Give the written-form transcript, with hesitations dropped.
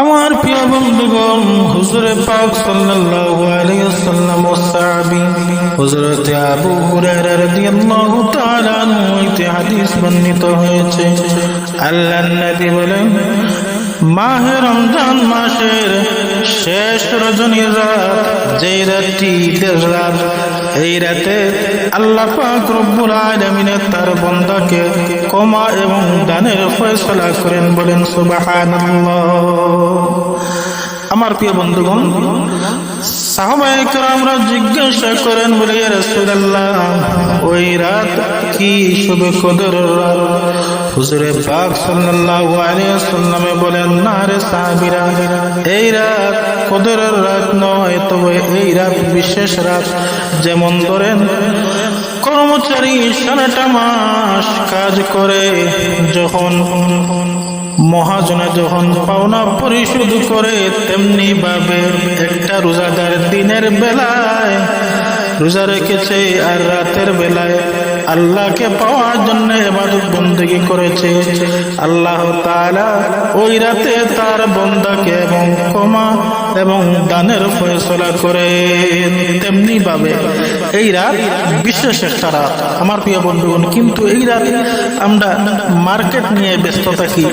আমার প্রিয় বন্ধুগণ, হুজুরে পাক সাল্লাল্লাহু আলাইহি ওয়াসাল্লাম ও সাহাবী হযরত আবু হুরায়রা রাদিয়াল্লাহু তাআলা আনহু হতে হাদিস বর্ণিত হয়েছে। আল্লাহর নবী বলেন, মাহে রমজান মাসের শেষ রজনীর রাত, যেই রাতটি ঈদের রাত, এই রাতে আল্লাহ পাক রব্বুল আলামিন তার বান্দাকে ক্ষমা এবং দানের ফয়সালা করেন। বলেন সুবহানাল্লাহ। আমার প্রিয় বন্ধুগণ, সাহাবায়ে কেরামরা জিজ্ঞাসা করেন, বলে ইয়া রাসূলুল্লাহ, ওই রাত কি শুভ কদরের রাত? হুজুরে পাক সাল্লাল্লাহু আলাইহি ওয়াসাল্লাম বলেন, না রে সাহাবীরা, এই রাত কদরের রাত নয়, তবে এই রাত বিশেষ রাত। যেমন ধরেন, কর্মচারী সারাটা মাস কাজ করে, যখন মহাজনে যখন পাওনা পরিশোধ করে, তেমনি ভাবে একটা রোজাদার দিনের বেলায় রোজা রেখেছে আর রাতের বেলায় আল্লাহকে পাওয়ার জন্য ইবাদত বন্দেগী করেছে, আল্লাহ তাআলা ওই রাতে তার বান্দাকে এবং ক্ষমা এবং দানের ফয়সালা করেন। তেমনি ভাবে এই রাত বিশেষ একটা রাত আমার প্রিয় বন্ধুগণ। কিন্তু এই রাত আমরা মার্কেট নিয়ে ব্যস্ত থাকি।